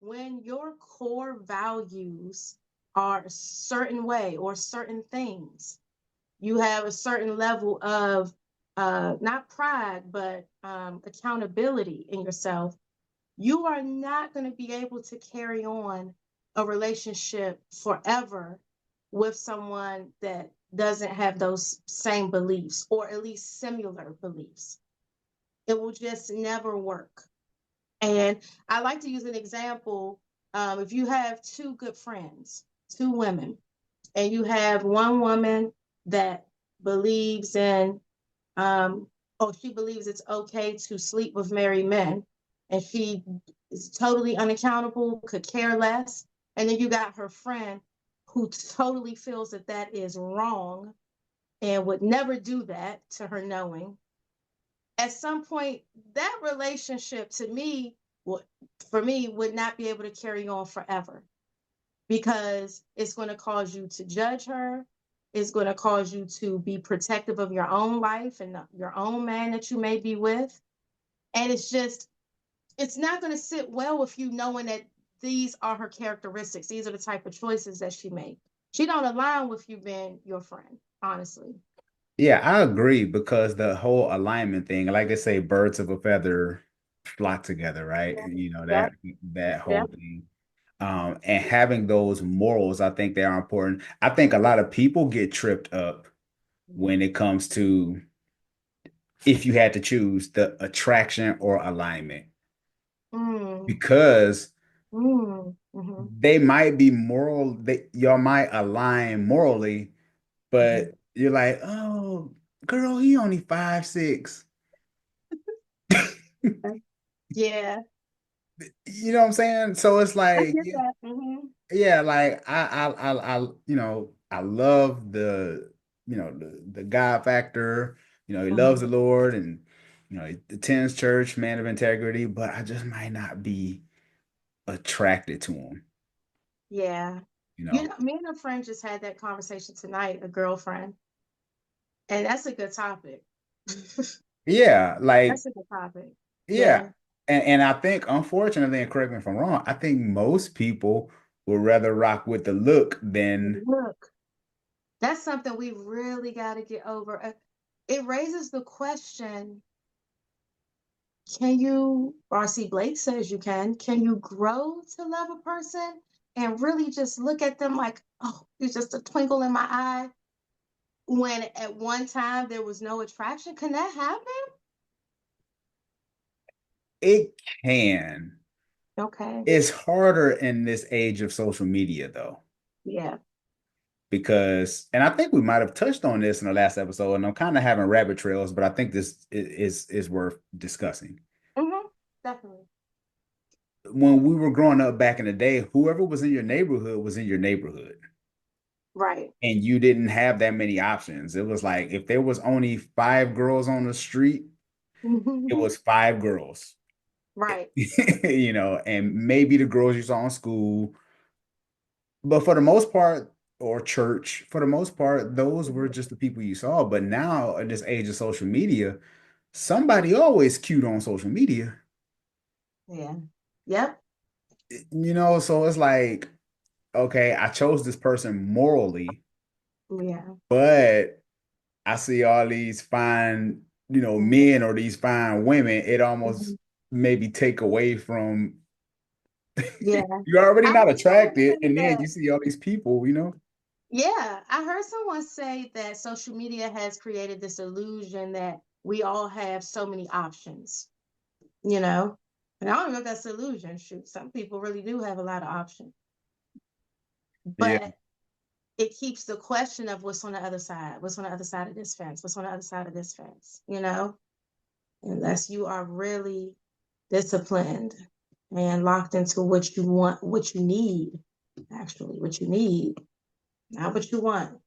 when your core values are a certain way or certain things, you have a certain level of not pride, but accountability in yourself, you are not going to be able to carry on a relationship forever with someone that doesn't have those same beliefs or at least similar beliefs. It will just never work. And I like to use an example. If you have two good friends, two women, and you have one woman that believes in, she believes it's okay to sleep with married men, and she is totally unaccountable, could care less. And then you got her friend who totally feels that that is wrong and would never do that to her knowing. At some point, that relationship to me, would, for me, would not be able to carry on forever because it's going to cause you to judge her. It's going to cause you to be protective of your own life and your own man that you may be with. And it's not going to sit well with you knowing that these are her characteristics. These are the type of choices that she made. She don't align with you being your friend, honestly. Yeah, I agree because the whole alignment thing, like they say, birds of a feather flock together, right? Yep, You know, yep, that whole yep. thing. And having those morals, I think they are important. I think a lot of people get tripped up when it comes to if you had to choose the attraction or alignment Mm, because mhm, they might be moral, y'all might align morally, mhm. but you're like, oh, girl, he only 5'6". Yeah, You know what I'm saying? So it's I like, get that. Hmm. yeah, like I love the God factor. You know, he loves the Hmm. Lord and he attends church, man of integrity, but I just might not be attracted to him, Yeah. you You know. know, me and a friend just had that conversation tonight, a girlfriend, and that's a good topic. Yeah, like That's a good topic. yeah. Yeah. And I think unfortunately, and correct me if I'm wrong, I think most people would rather rock with the look than Look, that's something we really got to get over. It raises the question, can you, R.C. Blake says you can you grow to love a person and really just look at them like, oh, it's just a twinkle in my eye when at one time there was no attraction? Can that happen? it can. Okay. It's harder in this age of social media though. Yeah. Because and I think we might have touched on this in the last episode, and I'm kind of having rabbit trails, but I think this is worth discussing. Hmm. Definitely. When we were growing up back in the day, whoever was in your neighborhood was in your neighborhood, Right. and you didn't have that many options. It was like if there was only five girls on the street, it was five girls, Right. and maybe the girls you saw in school, but for the most part, or church, for the most part, those were just the people you saw. But now, in this age of social media, somebody always cute on social media, Yeah. Yep. so it's like, okay, I chose this person morally, Yeah. but I see all these fine, Mhm. men or these fine women, it almost Mhm. maybe take away from Yeah. you're already I not heard someone attracted, say and then that. you see all these people. Yeah, I heard someone say that social media has created this illusion that we all have so many options, you know? And I don't know if that's an illusion. Shoot, some people really do have a lot of options. Yeah. But it keeps the question of what's on the other side. What's on the other side of this fence? What's on the other side of this fence? Unless you are really disciplined and locked into what you want, what you need, actually, what you need, not what you want.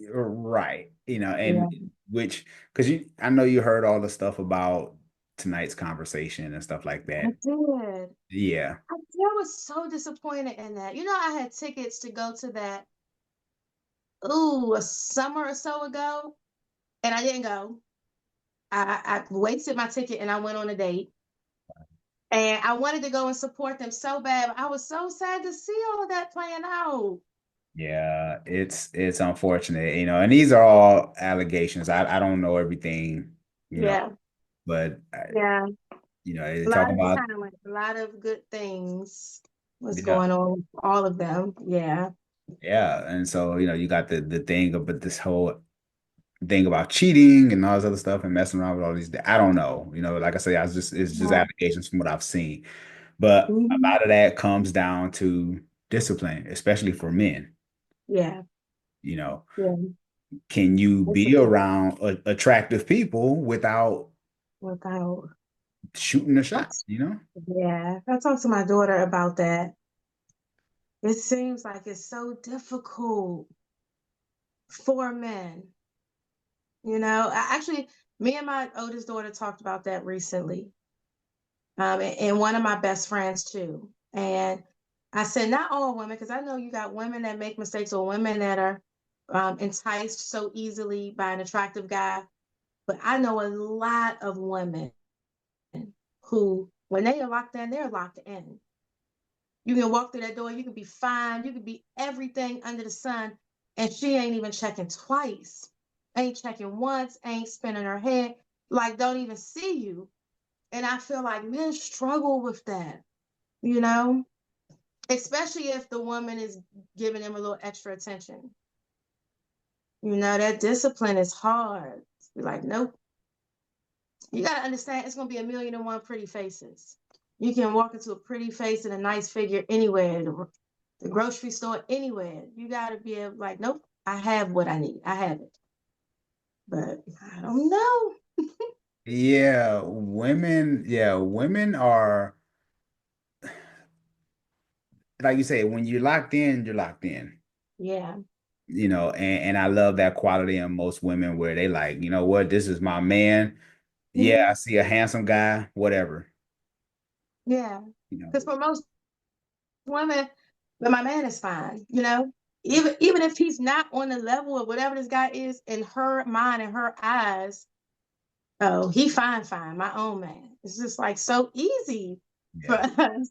Right. And Yeah. which, because I know you heard all the stuff about tonight's conversation and stuff like I that. did. Yeah. I was so disappointed in that. I had tickets to go to that, ooh, a summer or so ago, and I didn't go. I wasted my ticket and I went on a date. And I wanted to go and support them so bad. But I was so sad to see all of that playing out. Yeah, it's unfortunate, and these are all allegations. I don't know everything, Yeah. but Yeah. they A talk lot of about talent, a lot of good things was yeah, going on with all of them. Yeah. yeah, and so you got the thing about this whole thing about cheating and all this other stuff and messing around with all these. I don't know, like I say, it's just Yeah. allegations from what I've seen, but a Hmm. lot of that comes down to discipline, especially for men. Yeah. You know, Yeah. can you It's be around attractive people without without. shooting a shot? You know? Yeah. I talked to my daughter about that. It seems like it's so difficult for men. Actually, me and my oldest daughter talked about that recently. And one of my best friends too. And I said, not all women, because I know you got women that make mistakes or women that are enticed so easily by an attractive guy. But I know a lot of women who, when they are locked in, they're locked in. You can walk through that door, you can be fine, you can be everything under the sun, and she ain't even checking twice, ain't checking once, ain't spinning her head, like don't even see you. And I feel like men struggle with that, you know, especially if the woman is giving them a little extra attention. That discipline is hard. Be like, nope. You got to understand it's going to be a million and one pretty faces. You can walk into a pretty face and a nice figure anywhere, the grocery store, anywhere. You got to be able, like, nope, I have what I need. I have it. But I don't know. Yeah, women are like you say, when you're locked in, you're locked in. Yeah. And I love that quality in most women where they like, you know what, this is my man. Yeah, Hmm. I see a handsome guy, whatever. Yeah. You know. Because for most women, but my man is fine. Even if he's not on the level of whatever this guy is in her mind and her eyes, oh, he fine, fine, my own man. It's just like so easy for Yeah. us.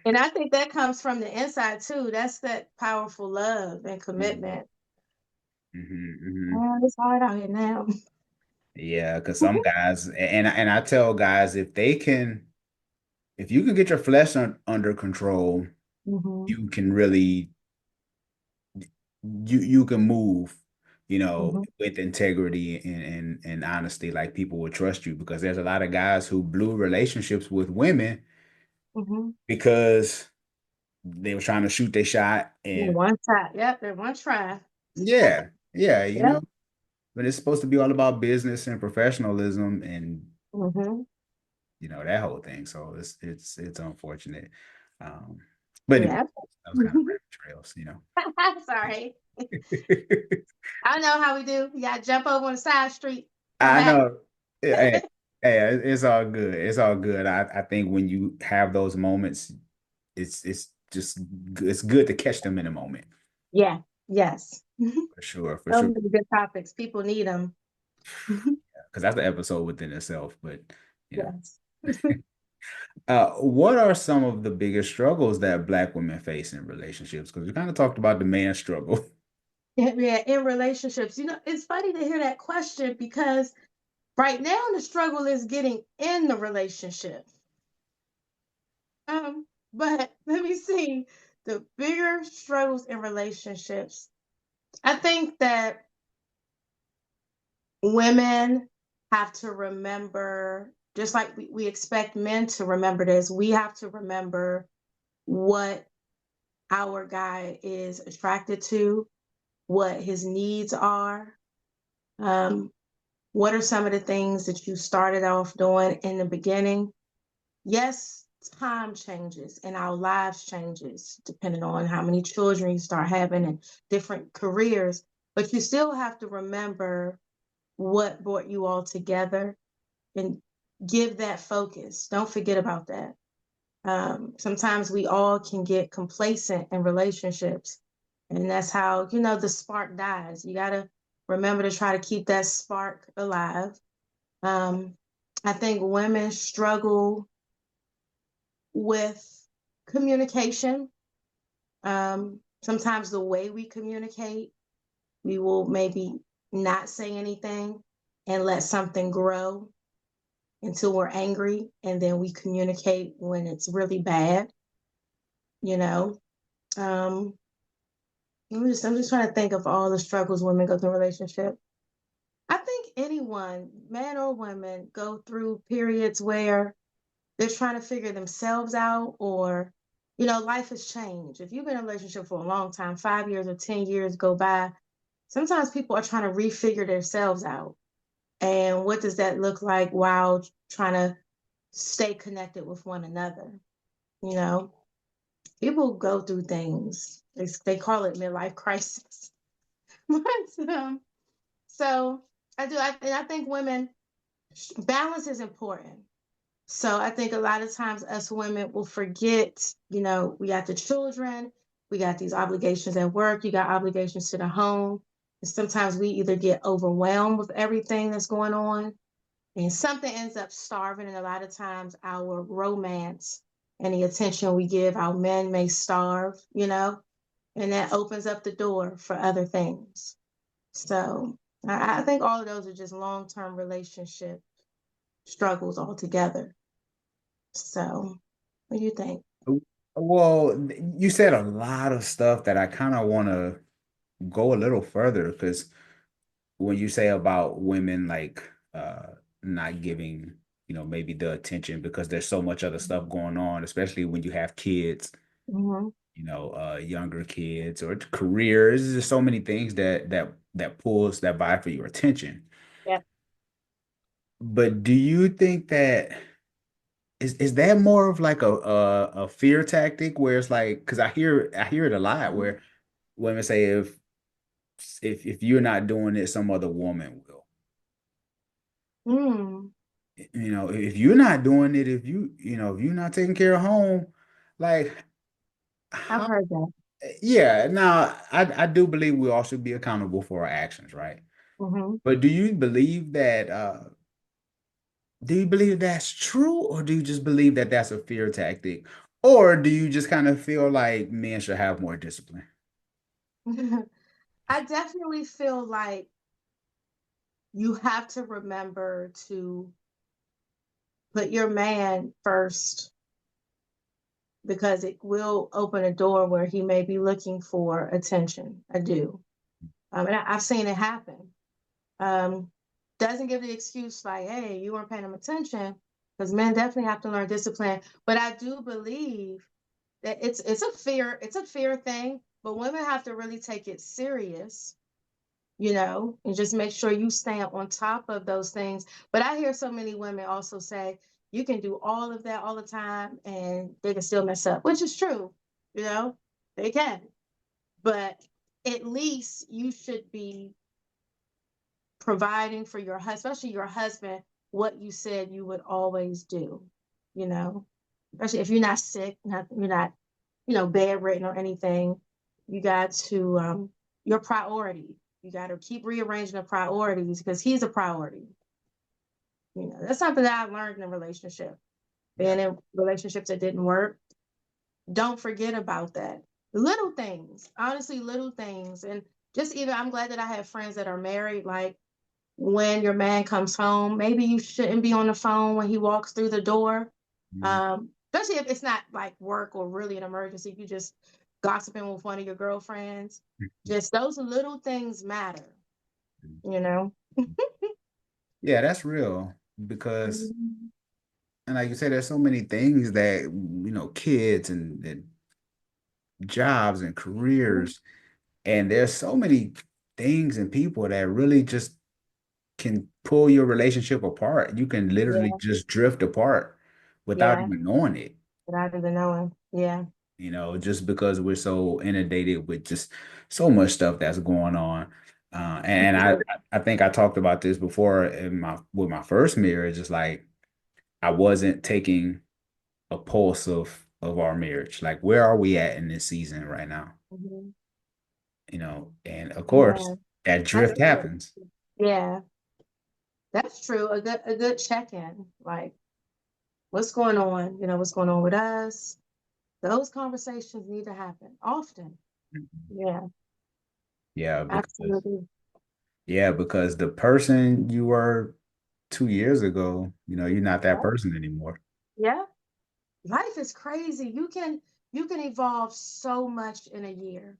And I think that comes from the inside too. That's that powerful love and Mhm, commitment. mhm, mhm. Oh, it's hard out here now. Yeah, because some guys, and I tell guys, if you can get your flesh under control, Hmm. you can really you can move, Hmm. with integrity and honesty, like people will trust you because there's a lot of guys who blew relationships with women Hmm. because they were trying to shoot their shot and One try. Yep, there's one try. yeah, yeah, Yep. but it's supposed to be all about business and professionalism and Hmm. that whole thing. So it's unfortunate. Um, but anyway, Yep. that was kind of rabbit trails. Sorry. I know how we do. You gotta jump over on the side street, come I back. know. Hey, hey, it's all good. It's all good. I think when you have those moments, it's just it's good to catch them in a moment. Yeah. Yes. For sure, for So sure. many good topics. People need them. Because that's the episode within itself. But you know, Yes. what are some of the biggest struggles that Black women face in relationships? Because we kind of talked about the man struggle. Yeah, in relationships. It's funny to hear that question because right now the struggle is getting in the relationship. But let me see the bigger struggles in relationships. I think that women have to remember, just like we expect men to remember this, we have to remember what our guy is attracted to, what his needs are. Um, what are some of the things that you started off doing in the beginning? Yes, time changes and our lives changes depending on how many children you start having and different careers, but you still have to remember what brought you all together and give that focus. Don't forget about that. Sometimes we all can get complacent in relationships, and that's how the spark dies. You got to remember to try to keep that spark alive. um, I think women struggle with communication. Sometimes the way we communicate, we will maybe not say anything and let something grow until we're angry, and then we communicate when it's really bad, you know. Um, I'm just trying to think of all the struggles women go through in a relationship. I think anyone, man or woman, go through periods where they're trying to figure themselves out, or, life has changed. If you've been in a relationship for a long time, 5 years or 10 years go by, sometimes people are trying to refigure themselves out. And what does that look like while trying to stay connected with one another? You know, people go through things. They call it midlife crisis. but, so and I think women, balance is important. So I think a lot of times us women will forget, we got the children, we got these obligations at work, you got obligations to the home. And sometimes we either get overwhelmed with everything that's going on, and something ends up starving. And a lot of times our romance and the attention we give our men may starve, and that opens up the door for other things. So I think all of those are just long-term relationship struggles altogether. So what do you think? Well, you said a lot of stuff that I kind of want to go a little further because when you say about women like not giving, maybe the attention because there's so much other stuff going on, especially when you have kids, Mm-hmm. younger kids or careers. There's just so many things that pulls that vie for your attention. Yeah. But do you think that is that more of like a fear tactic where it's like because I hear it a lot where women say if you're not doing it, some other woman will. Mm, If you're not doing it, if you're not taking care of home, like I've how heard that. yeah, now I do believe we all should be accountable for our actions, right? Mm-hmm. But do you believe that's true, or do you just believe that that's a fear tactic? Or do you just kind of feel like men should have more discipline? I definitely feel like you have to remember to put your man first, because it will open a door where he may be looking for attention. I do. And I've seen it happen. Um, doesn't give the excuse like, hey, you weren't paying him attention, because men definitely have to learn discipline. But I do believe that it's a fear thing, but women have to really take it serious, and just make sure you stand on top of those things. But I hear so many women also say you can do all of that all the time and they can still mess up, which is true, you know, they can. But at least you should be providing for your husband, especially your husband, what you said you would always do, you know, especially if you're not sick, you're not, bedridden or anything. You got to, your priority. You got to keep rearranging the priorities because he's a priority. That's something that I learned in a relationship. Yeah. Being in relationships that didn't work, don't forget about that. Little things, honestly, little things. And just even, I'm glad that I have friends that are married. Like, when your man comes home, maybe you shouldn't be on the phone when he walks through the door. Mhm. Especially if it's not like work or really an emergency, you just gossiping with one of your girlfriends. Just those little things matter, you know? Yeah, that's real because, Mhm. and like you said, there's so many things that, kids and jobs and careers, and there's so many things and people that really just can pull your relationship apart. You can literally Yeah, just drift apart without yeah, even knowing it, without even knowing. Yeah. just because we're so inundated with just so much stuff that's going on. And I think I talked about this before with my first marriage. It's like I wasn't taking a pulse of our marriage. Like, where are we at in this season right now? Mhm. And of course Yeah, that I drift get it. happens. Yeah, that's true. A good check-in. Like, What's going on? What's going on with us? Those conversations need to happen often. Yeah, Yeah, because absolutely. the person you were 2 years ago, you're not that Yeah. person anymore. Yeah. Life is crazy. You can evolve so much in a year,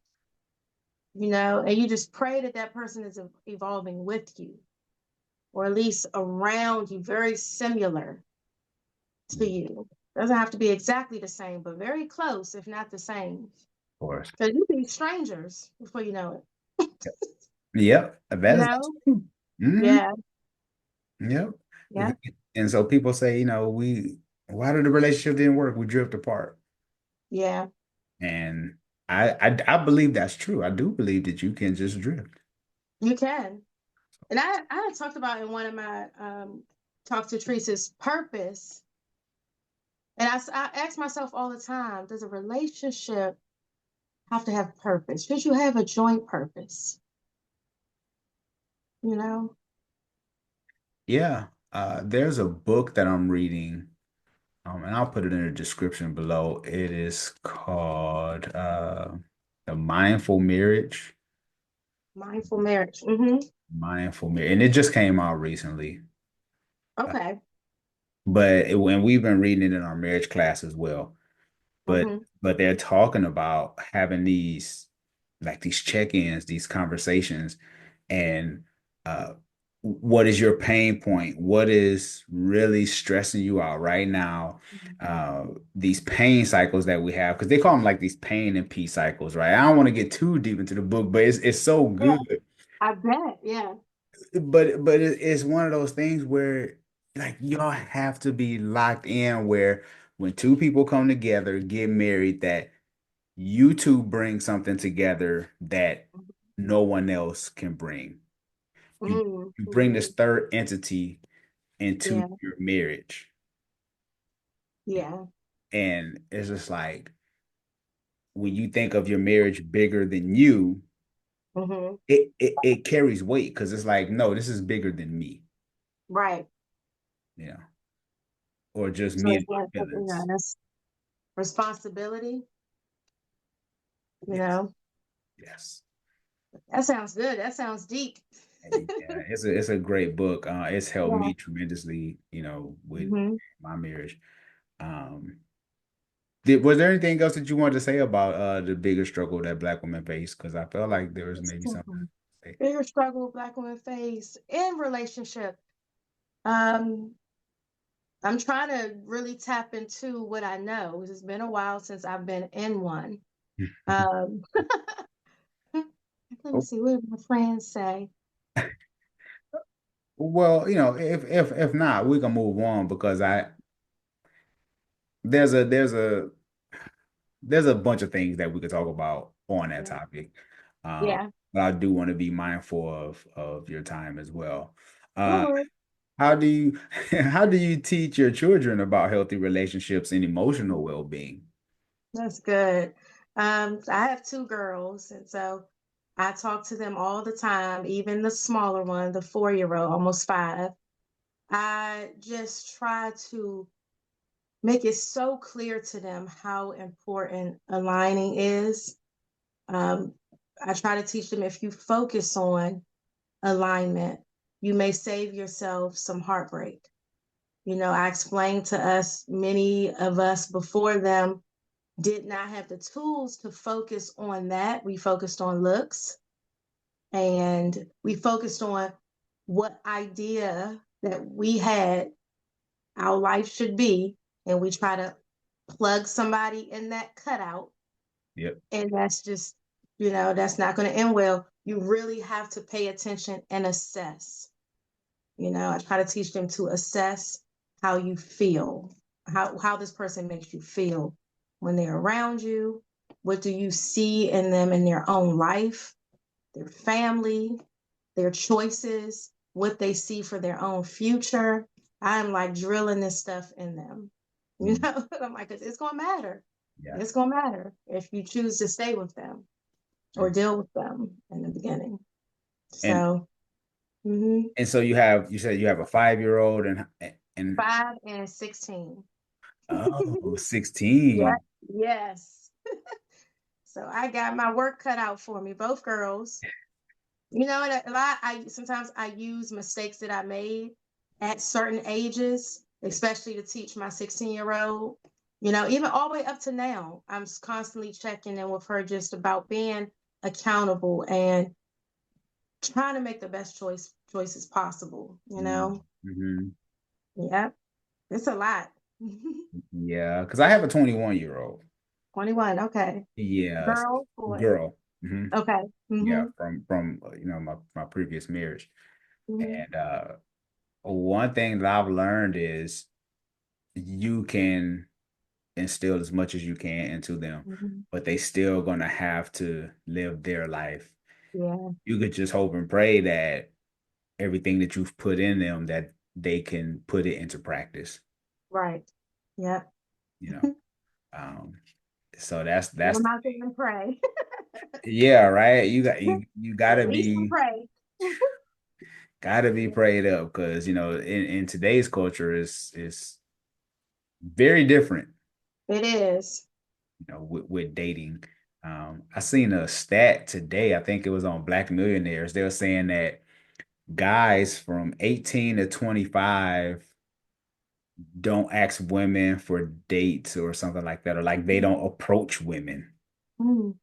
and you just pray that that person is evolving with you, or at least around you, very similar to Of you. Doesn't have to be exactly the same, but very close, if not the same. course. Because you be strangers before you know it. Yep, You that's know? true. Hmm. Yeah, Yep. yeah, And so people say, why did the relationship didn't work? We drift apart. yeah. And I believe that's true. I do believe that you can just drift. You can. And I had talked about in one of my talk to Treese's purpose. And I ask myself all the time, does a relationship have to have purpose? Should you have a joint purpose? You know? Yeah. There's a book that I'm reading, and I'll put it in the description below. It is called The Mindful Marriage. Mindful marriage. Mm-hmm. Mindful Marriage. And it just came out recently. Uh, Okay. when we've been reading it in our marriage class as well. but Mm-hmm. but they're talking about having these check-ins, these conversations, and uh what is your pain point? What is really stressing you out right now? These pain cycles that we have, because they call them like these pain and peace cycles, right? I don't want to get too deep into the book, but it's so Yeah, good. I bet. Yeah. But it's one of those things where like y'all have to be locked in where when two people come together, get married, that you two bring something together that no one else can bring. You you bring Mm-hmm. this third entity into Yeah. your marriage. Yeah. And it's just like when you think of your marriage bigger than you, Mm-hmm. it carries weight because it's like, no, this is bigger than me, Right. you know, or just So me it's and like, my feelings. that's responsibility, you Yes. know. Yes. That sounds good. That sounds deep. Yeah, it's a great book. It's helped Yeah. me tremendously, with Mm-hmm. my marriage. Um, was there anything else that you wanted to say about the bigger struggle that Black women face? Because I felt like there was maybe something to say. Bigger struggle Black women face in relationship. Um, I'm trying to really tap into what I know. It's been a while since I've been in one. Um, let me Oh, see what my friends say. well, if not, we can move on because there's a there's a there's a bunch of things that we could talk about on that topic. Um, Yeah, but I do want to be mindful of your time as well. no Uh, worries. how do you how do you teach your children about healthy relationships and emotional well-being? That's good. I have two girls, and so I talk to them all the time, even the smaller one, the 4-year-old, almost 5. I just try to make it so clear to them how important aligning is. Um, I try to teach them if you focus on alignment, you may save yourself some heartbreak. I explained to us, many of us before them did not have the tools to focus on that. We focused on looks, and we focused on what idea that we had our life should be. And we try to plug somebody in that cutout. Yep. And that's just, that's not going to end well. You really have to pay attention and assess. I try to teach them to assess how you feel, how this person makes you feel when they're around you. What do you see in them in their own life, their family, their choices, what they see for their own future? I'm like drilling this stuff in them. Mm. I'm like, it's gonna matter. Yeah. It's gonna matter if you choose to stay with them or Mm. deal with them in the beginning. And So, mhm. and so you said you have a 5-year-old and 5 and 16. Oh, Yeah, 16. yes. So I got my work cut out for me, both girls. You know, and a lot I sometimes I use mistakes that I made at certain ages, especially to teach my 16-year-old. You know, even all the way up to now, constantly checking in with her just about being accountable and trying to make the best choices possible, you know? Mm-hmm. Yeah, it's a lot. Yeah, because I have a 21-year-old. 21, okay. Yes, Girl, boy. girl. Okay. Yeah, Mm-hmm. from my previous marriage. Mm-hmm. And one thing that I've learned is you can instill as much as you can into them, Mm-hmm. but they still gonna have to live their life. Yeah, You could just hope and pray that everything that you've put in them that they can put it into practice, right. Yeah. you know. Um, so Get that's them out there and pray. yeah, right. You At least pray. gotta be prayed up because in today's culture is very different, It is. with dating. I seen a stat today, I think it was on Black Millionaires. They were saying that guys from 18 to 25 don't ask women for dates or something like that, or like they don't approach women, Mm.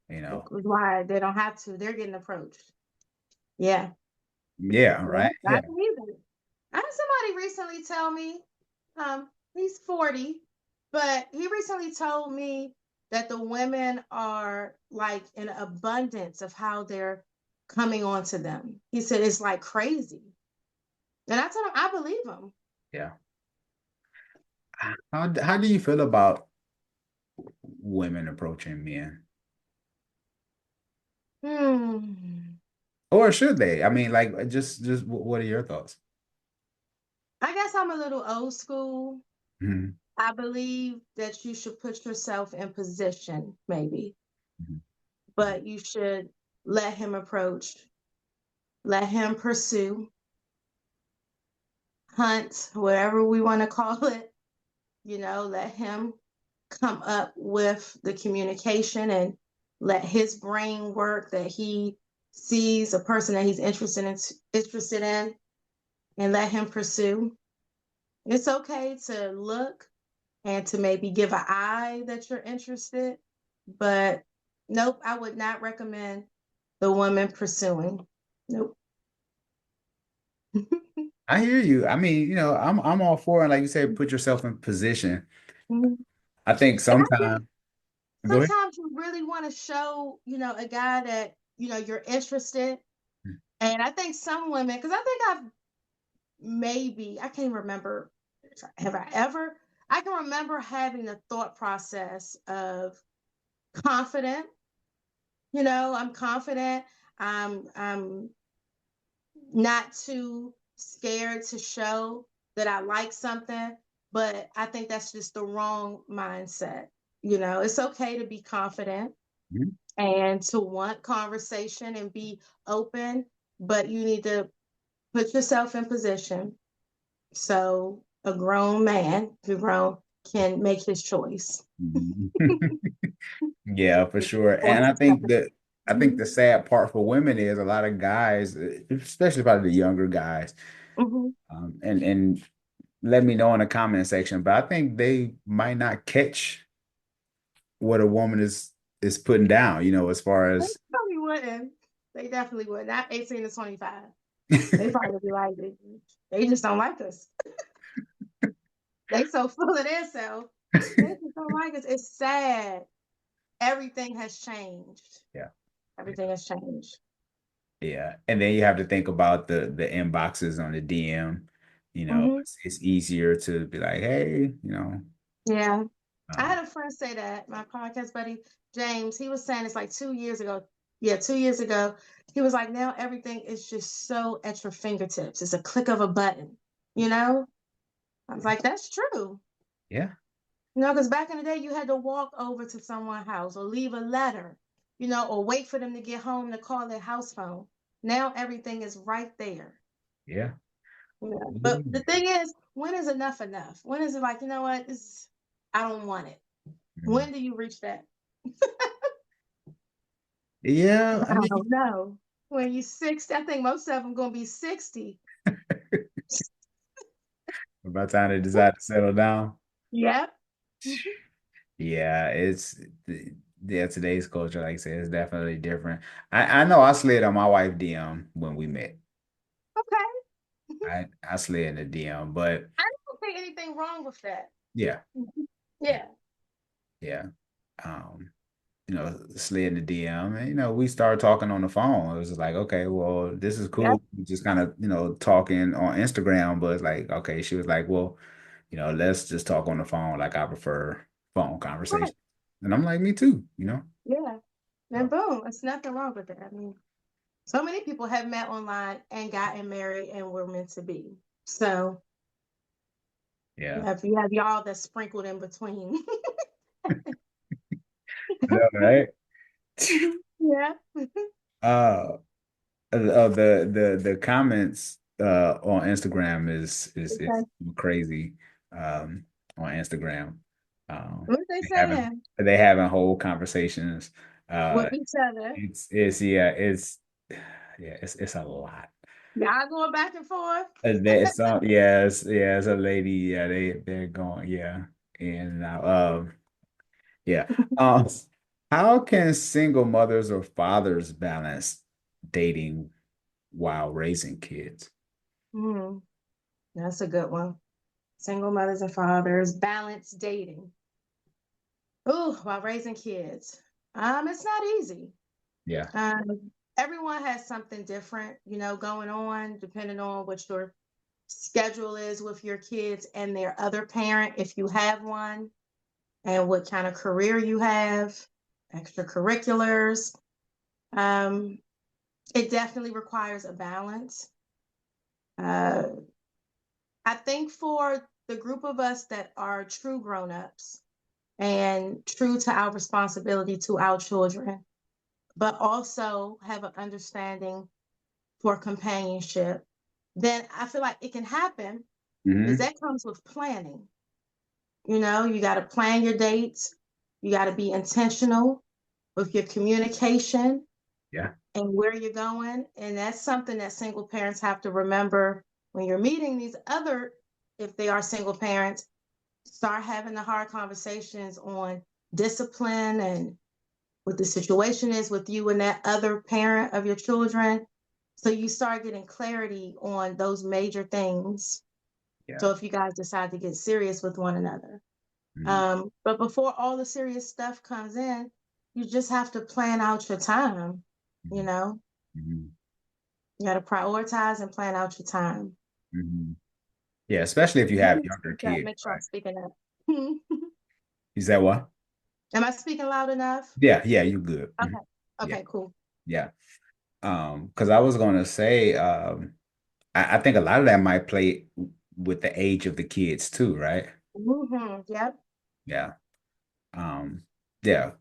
you know. Why they don't have to? They're getting approached. Yeah. Yeah, Yeah. right. I Yeah. believe it. I had somebody recently tell me, he's 40, but he recently told me that the women are like in abundance of how they're coming onto them. He said it's like crazy. And I told him I believe him. Yeah. How do you feel about women approaching men? Hmm. Or should they? I mean, like, just what are your thoughts? I guess I'm a little old school. Mhm, I believe that you should put yourself in position, maybe, mhm, but you should let him approach, let him pursue, hunt, whatever we want to call it, let him come up with the communication and let his brain work that he sees a person that he's interested in and let him pursue. It's okay to look and to maybe give an eye that you're interested. But nope, I would not recommend the woman pursuing. Nope. I hear you. I mean, I'm all for it. Like you said, put yourself in position. And I think I think sometimes, go ahead. sometimes you really want to show, a guy that, you're interested. And I think some women, because I think I can't remember, have I ever, I can remember having the thought process of confident, I'm confident. I'm not too scared to show that I like something, but I think that's just the wrong mindset. It's okay to be confident Mhm. and to want conversation and be open, but you need to put yourself in position so a grown man, if you're grown, can make his choice. Mhm. Yeah, for sure. For And himself. I think the sad part for women is a lot of guys, especially probably the younger guys, Mhm. and let me know in the comment section, but I think they might not catch what a woman is putting down, as far They as probably wouldn't. They definitely would. Not 18 to 25. They probably be like, they just don't like us. They so full of themselves. They just don't like us. It's sad. Everything has changed. yeah. Everything has changed. Yeah. And then you have to think about the inboxes on the DM. Hmm. It's easier to be like, hey, Yeah. I um, had a friend say that, my podcast buddy, James, he was saying it's like 2 years ago. Yeah, 2 years ago. He was like, now everything is just so at your fingertips. It's a click of a button, you know? I was like, that's true. yeah, Because back in the day, you had to walk over to someone's house or leave a letter, or wait for them to get home to call their house phone. Now everything is right there. yeah. Yeah. But the thing is, when is enough enough? When is it like, you know what? This, I don't want it. Mm. When do you reach that? Yeah, I I mean, don't know. When you 60, I think most of them gonna be 60. by the time they decide to settle down. Yep. Mhm. Yeah, yeah, today's culture, like I said, is definitely different. I know I slid on my wife DM when we met. Okay. Mhm. I slid in the DM, but I don't see anything wrong with that. yeah, Mhm. yeah, Yeah. yeah. Um, slid in the DM, and we started talking on the phone. It was just like, okay, well, this is Yep. cool. We just kind of, talking on Instagram, but it's like, okay, she was like, well, let's just talk on the phone. Like I prefer phone Right. conversation. And I'm like, me too. Yeah. And So, boom, there's nothing wrong with that. I mean, so many people have met online and gotten married and were meant to be. So yeah. yeah, if you have y'all that's sprinkled in between. I know, right? Yeah. Uh, the comments on Instagram is Okay. crazy. On Instagram, What are they they having saying? they having whole conversations. With each other. It's yeah, it's a lot. Y'all going back and forth. There's some yeah, it's a lady, yeah, they're going, yeah, and now yeah. Um, how can single mothers or fathers balance dating while raising kids? Hmm, that's a good one. Single mothers and fathers, balanced dating. Ooh, while raising kids. It's not easy. Yeah. Everyone has something different, going on, depending on what your schedule is with your kids and their other parent, if you have one, and what kind of career you have, extracurriculars. Um, it definitely requires a balance. Uh, I think for the group of us that are true grown-ups and true to our responsibility to our children, but also have an understanding for companionship, then I feel like it can happen because Hmm. that comes with planning. You got to plan your dates. You got to be intentional with your communication Yeah. and where you're going. And that's something that single parents have to remember when you're meeting these other, if they are single parents, start having the hard conversations on discipline and what the situation is with you and that other parent of your children. So you start getting clarity on those major things. Yeah. So if you guys decide to get serious with one another. Hmm. But before all the serious stuff comes in, you just have to plan out your time. You Hmm. know, Hmm. you got to prioritize and plan out your time. Hmm. Yeah, especially if you Let have me younger speak up, kids, make sure I'm right? speaking up. You said what? Am I speaking loud enough? Yeah, yeah, you good. Mhm. Okay. Yeah, Okay, cool. yeah. Because I was gonna say, I think a lot of that might play with the age of the kids too, right? Yep. Yeah. Um, yeah.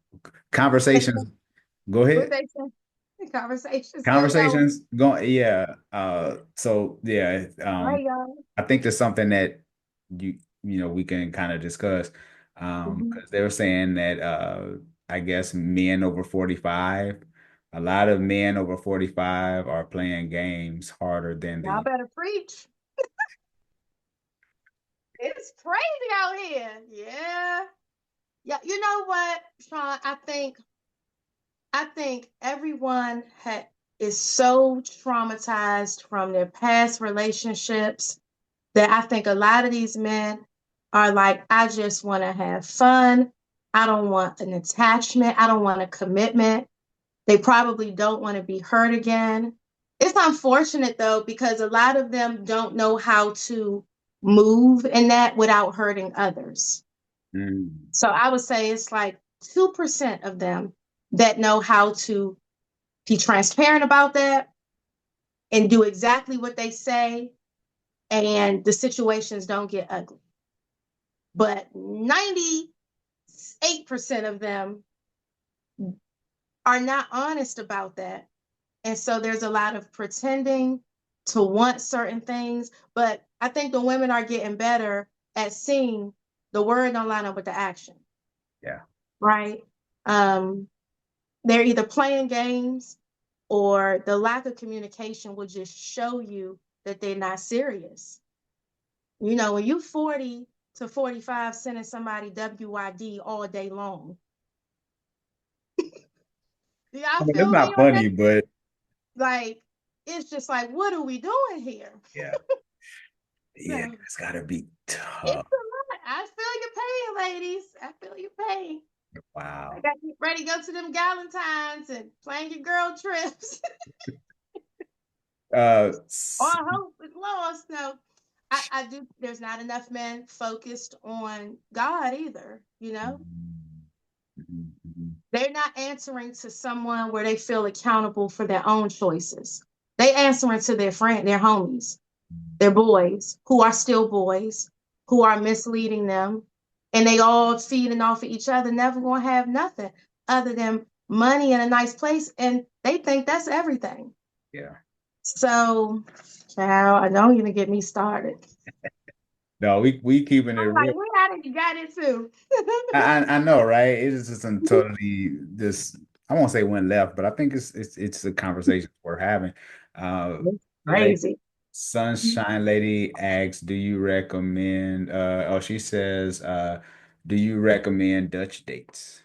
Conversations. Go What ahead. they say? Conversations get going. Conversations going, yeah. So yeah, Hi, y'all. I think there's something that we can kind of discuss. Mhm. Because they were saying that I guess men over 45, a lot of men over 45 are playing games harder than Y'all the better preach. It's crazy out here. Yeah. Yeah. You know what, Sean? I think everyone is so traumatized from their past relationships that I think a lot of these men are like, I just want to have fun. I don't want an attachment. I don't want a commitment. They probably don't want to be hurt again. It's unfortunate though, because a lot of them don't know how to move in that without hurting others. Mm, So I would say it's like 2% of them that know how to be transparent about that and do exactly what they say, and the situations don't get ugly. But 98% of them are not honest about that. And so there's a lot of pretending, to want certain things. But I think the women are getting better at seeing the word don't line up with the action, Yeah. right? Um, they're either playing games or the lack of communication will just show you that they're not serious. You know, when you 40 to 45 sending somebody WYD all day long, do I y'all mean, it's feel me not on that? funny, but Like, it's just like, what are we doing here? yeah. Yeah, So it's gotta be it's tough. a lot. I feel your pain, ladies. I feel your pain. I Wow. got you ready to go to them Galentines and plan your girl trips. Or I hope it's lost. No, I do. There's not enough men focused on God either. You know, Mhm, mhm, mhm. they're not answering to someone where they feel accountable for their own choices. They answering to their friend, their homies, their boys who are still boys, who are misleading them, and they all feeding off of each other, never gonna have nothing other than money and a nice place, and they think that's everything. Yeah. So, child, I don't even get me started. No, we keeping it I'm real. like, where how did you got it to? I know, right? It is just a totally this. I won't say went left, but I think it's a conversation we're having. Uh, It's like crazy. Sunshine Lady asks, "Do you recommend?" Oh, she says, "Do you recommend Dutch dates?"